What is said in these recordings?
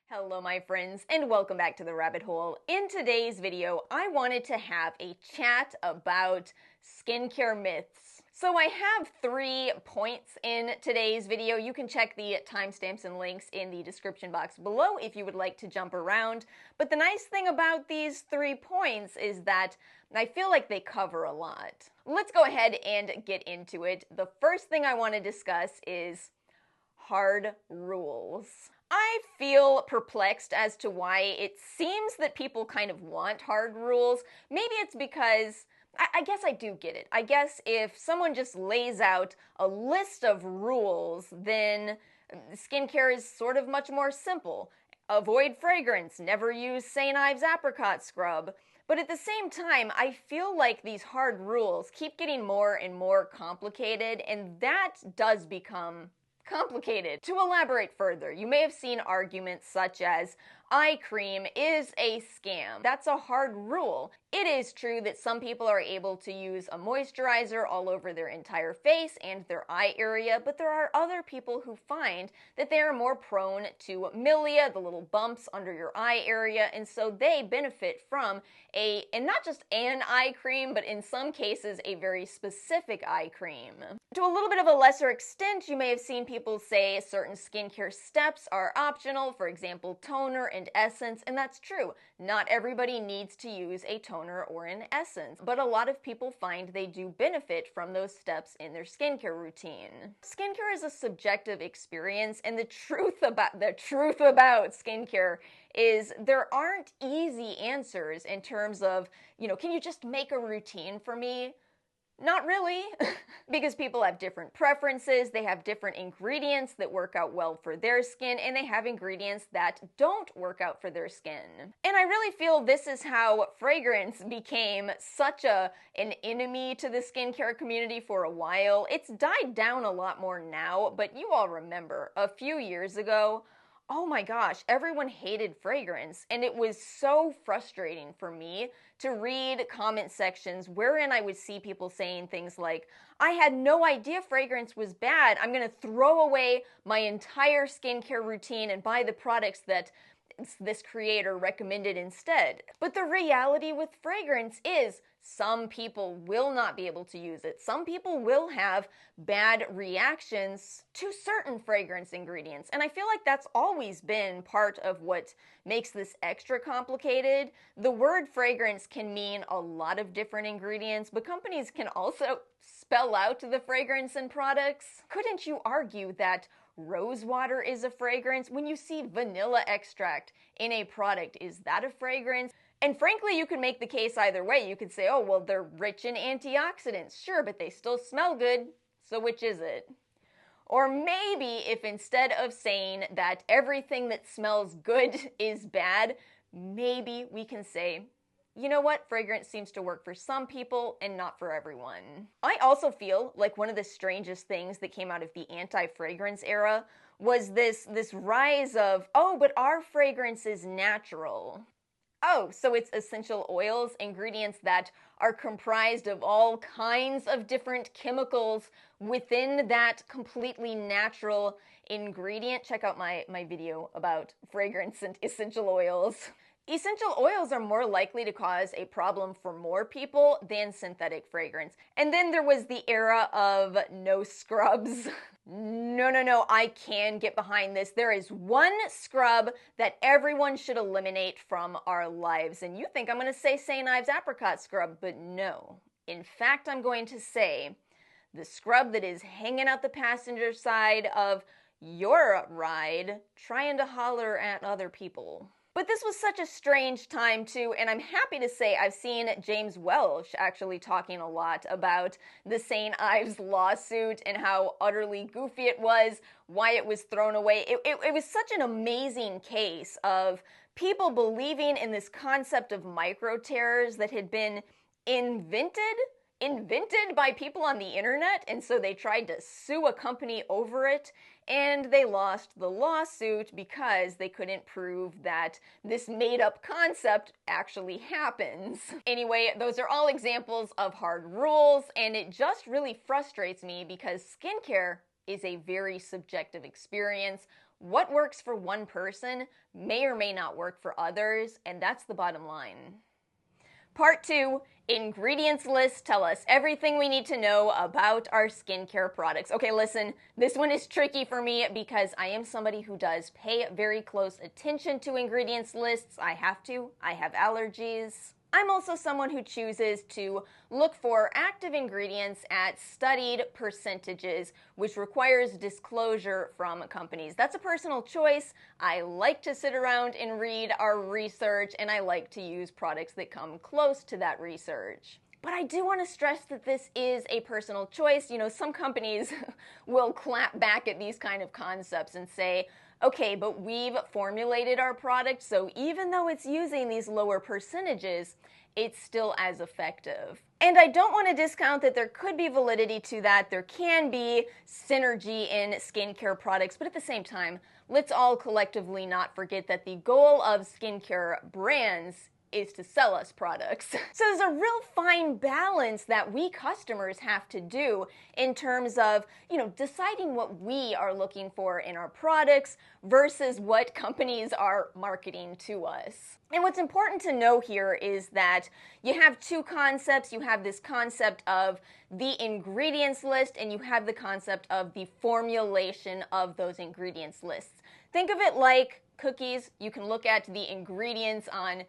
Hello my friends, and welcome back to the rabbit hole. In today's video, I wanted to have a chat about skincare myths. So I have 3 points in today's video. You can check the timestamps and links in the description box below if you would like to jump around. But the nice thing about these 3 points is that I feel like they cover a lot. Let's go ahead and get into it. The first thing I want to discuss is hard rules. I feel perplexed as to why it seems that people kind of want hard rules. Maybe it's because, I guess I do get it. I guess if someone just lays out a list of rules, then skincare is sort of much more simple. Avoid fragrance, never use St. Ives apricot scrub. But at the same time, I feel like these hard rules keep getting more and more complicated, and that does become complicated. To elaborate further, you may have seen arguments such as, eye cream is a scam. That's a hard rule. It is true that some people are able to use a moisturizer all over their entire face and their eye area, but there are other people who find that they are more prone to milia, the little bumps under your eye area, and so they benefit from and not just an eye cream, but in some cases a very specific eye cream. To a little bit of a lesser extent, you may have seen people say certain skincare steps are optional, for example, toner and essence, and that's true. Not everybody needs to use a toner or an essence, but a lot of people find they do benefit from those steps in their skincare routine. Skincare is a subjective experience, and the truth about skincare is there aren't easy answers in terms of, can you just make a routine for me? Not really, because people have different preferences, they have different ingredients that work out well for their skin, and they have ingredients that don't work out for their skin. And I really feel this is how fragrance became such an enemy to the skincare community for a while. It's died down a lot more now, but you all remember, a few years ago, oh my gosh, everyone hated fragrance, and it was so frustrating for me to read comment sections wherein I would see people saying things like, I had no idea fragrance was bad, I'm gonna throw away my entire skincare routine and buy the products that this creator recommended instead. But the reality with fragrance is some people will not be able to use it. Some people will have bad reactions to certain fragrance ingredients. And I feel like that's always been part of what makes this extra complicated. The word fragrance can mean a lot of different ingredients, but companies can also spell out the fragrance in products. Couldn't you argue that rose water is a fragrance? When you see vanilla extract in a product, is that a fragrance? And frankly, you can make the case either way. You could say, oh, well, they're rich in antioxidants. Sure, but they still smell good. So which is it? Or maybe if instead of saying that everything that smells good is bad, maybe we can say, you know what? Fragrance seems to work for some people and not for everyone. I also feel like one of the strangest things that came out of the anti-fragrance era was this rise of, oh, but our fragrance is natural. Oh, so it's essential oils, ingredients that are comprised of all kinds of different chemicals within that completely natural ingredient. Check out my video about fragrance and essential oils. Essential oils are more likely to cause a problem for more people than synthetic fragrance. And then there was the era of no scrubs. No, I can get behind this. There is one scrub that everyone should eliminate from our lives. And you think I'm going to say St. Ives apricot scrub, but no. In fact, I'm going to say the scrub that is hanging out the passenger side of your ride, trying to holler at other people. But this was such a strange time too, and I'm happy to say I've seen James Welsh actually talking a lot about the St. Ives lawsuit and how utterly goofy it was, why it was thrown away. It was such an amazing case of people believing in this concept of micro-tears that had been invented by people on the internet, and so they tried to sue a company over it, and they lost the lawsuit because they couldn't prove that this made-up concept actually happens. Anyway, those are all examples of hard rules, and it just really frustrates me because skincare is a very subjective experience. what works for one person may or may not work for others, and that's the bottom line. Part 2, ingredients lists tell us everything we need to know about our skincare products. Okay, listen, this one is tricky for me because I am somebody who does pay very close attention to ingredients lists. I have to. I have allergies. I'm also someone who chooses to look for active ingredients at studied percentages, which requires disclosure from companies. That's a personal choice. I like to sit around and read our research, and I like to use products that come close to that research. But I do want to stress that this is a personal choice. You know, some companies will clap back at these kind of concepts and say, okay, but we've formulated our product, so even though it's using these lower percentages, it's still as effective. And I don't want to discount that there could be validity to that. There can be synergy in skincare products, but at the same time, let's all collectively not forget that the goal of skincare brands is to sell us products. So there's a real fine balance that we customers have to do in terms of, deciding what we are looking for in our products versus what companies are marketing to us. And what's important to know here is that you have two concepts. You have this concept of the ingredients list, and you have the concept of the formulation of those ingredients lists. Think of it like cookies. You can look at the ingredients on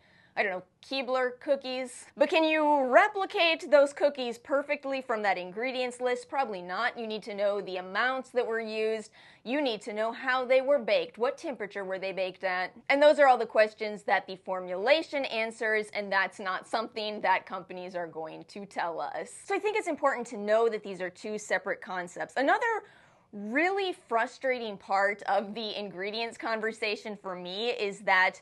Keebler cookies. But can you replicate those cookies perfectly from that ingredients list? Probably not. You need to know the amounts that were used. You need to know how they were baked. What temperature were they baked at? And those are all the questions that the formulation answers, and that's not something that companies are going to tell us. So I think it's important to know that these are two separate concepts. Another really frustrating part of the ingredients conversation for me is that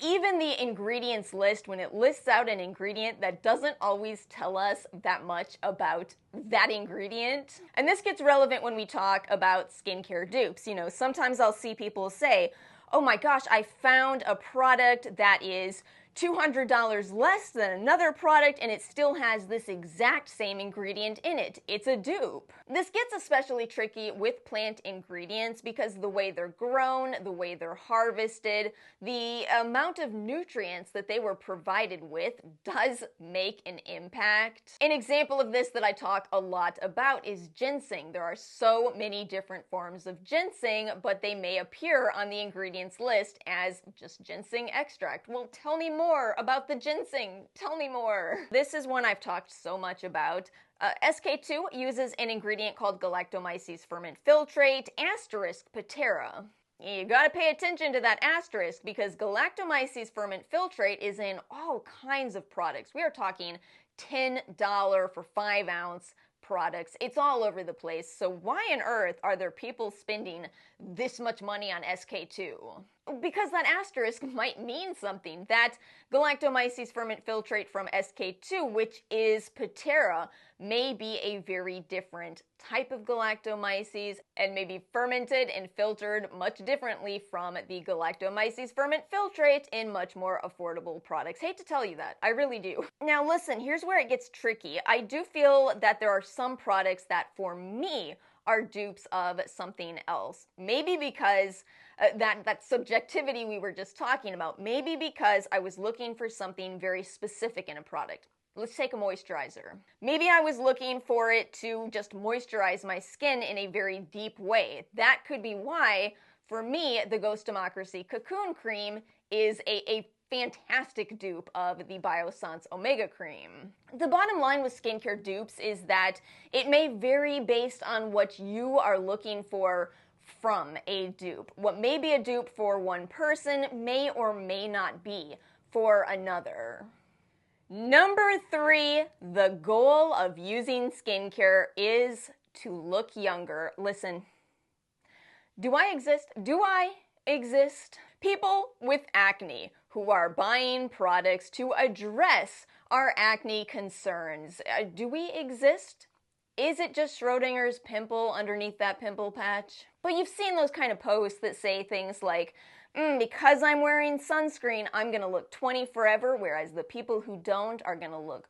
even the ingredients list, when it lists out an ingredient, that doesn't always tell us that much about that ingredient. And this gets relevant when we talk about skincare dupes. Sometimes I'll see people say, oh my gosh, I found a product that is $200 less than another product, and it still has this exact same ingredient in it. It's a dupe. This gets especially tricky with plant ingredients because the way they're grown, the way they're harvested, the amount of nutrients that they were provided with does make an impact. An example of this that I talk a lot about is ginseng. There are so many different forms of ginseng, but they may appear on the ingredients list as just ginseng extract. Well, tell me more about the ginseng. Tell me more. This is one I've talked so much about. SK2 uses an ingredient called galactomyces ferment filtrate, asterisk Patera. You gotta pay attention to that asterisk because galactomyces ferment filtrate is in all kinds of products. We are talking $10 for 5-ounce products. It's all over the place. So why on earth are there people spending this much money on SK2? Because that asterisk might mean something. That galactomyces ferment filtrate from SK2, which is Patera, may be a very different type of galactomyces and may be fermented and filtered much differently from the galactomyces ferment filtrate in much more affordable products. Hate to tell you that. I really do. Now listen, here's where it gets tricky. I do feel that there are some products that for me are dupes of something else. Maybe because that subjectivity we were just talking about. Maybe because I was looking for something very specific in a product. Let's take a moisturizer. Maybe I was looking for it to just moisturize my skin in a very deep way. That could be why, for me, the Ghost Democracy Cocoon Cream is a fantastic dupe of the Biossance Omega Cream. The bottom line with skincare dupes is that it may vary based on what you are looking for from a dupe. What may be a dupe for one person may or may not be for another. Number 3, the goal of using skincare is to look younger. Listen, do I exist? Do I exist? People with acne who are buying products to address our acne concerns. Do we exist? Is it just Schrodinger's pimple underneath that pimple patch? But you've seen those kind of posts that say things like, because I'm wearing sunscreen, I'm gonna look 20 forever, whereas the people who don't are gonna look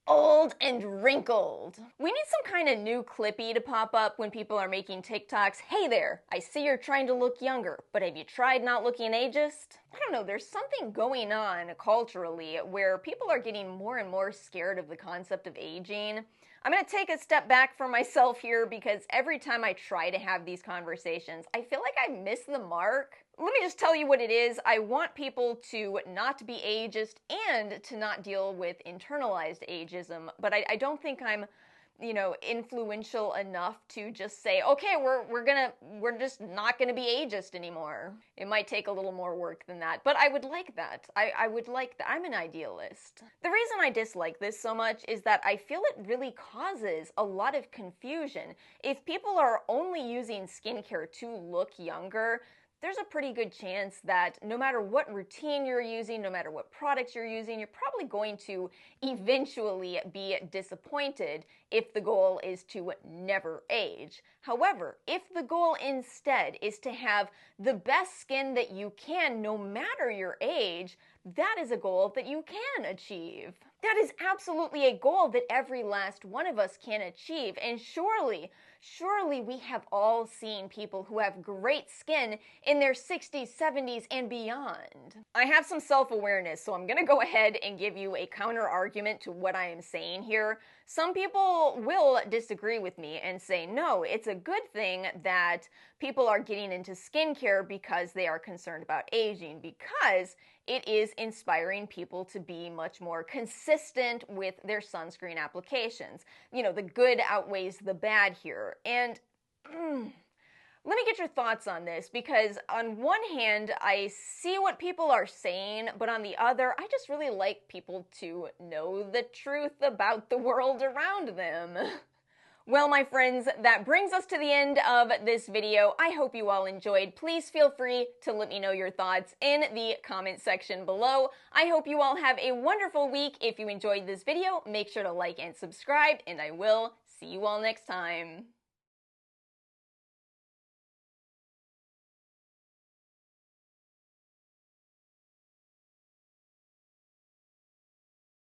Old and wrinkled. We need some kind of new clippy to pop up when people are making TikToks. Hey there, I see you're trying to look younger, but have you tried not looking ageist? I don't know, there's something going on culturally where people are getting more and more scared of the concept of aging. I'm going to take a step back for myself here because every time I try to have these conversations, I feel like I miss the mark. Let me just tell you what it is. I want people to not be ageist and to not deal with internalized ageism, but I don't think I'm, influential enough to just say, okay, we're just not gonna be ageist anymore. It might take a little more work than that, but I would like that. I would like that. I'm an idealist. The reason I dislike this so much is that I feel it really causes a lot of confusion. If people are only using skincare to look younger, there's a pretty good chance that no matter what routine you're using, no matter what products you're using, you're probably going to eventually be disappointed if the goal is to never age. However, if the goal instead is to have the best skin that you can no matter your age, that is a goal that you can achieve. That is absolutely a goal that every last one of us can achieve, and surely we have all seen people who have great skin in their 60s, 70s, and beyond. I have some self-awareness, so I'm gonna go ahead and give you a counter argument to what I am saying here. Some people will disagree with me and say, no, it's a good thing that people are getting into skincare because they are concerned about aging, because it is inspiring people to be much more consistent with their sunscreen applications. The good outweighs the bad here. And let me get your thoughts on this, because on one hand, I see what people are saying, but on the other, I just really like people to know the truth about the world around them. Well, my friends, that brings us to the end of this video. I hope you all enjoyed. Please feel free to let me know your thoughts in the comment section below. I hope you all have a wonderful week. If you enjoyed this video, make sure to like and subscribe, and I will see you all next time.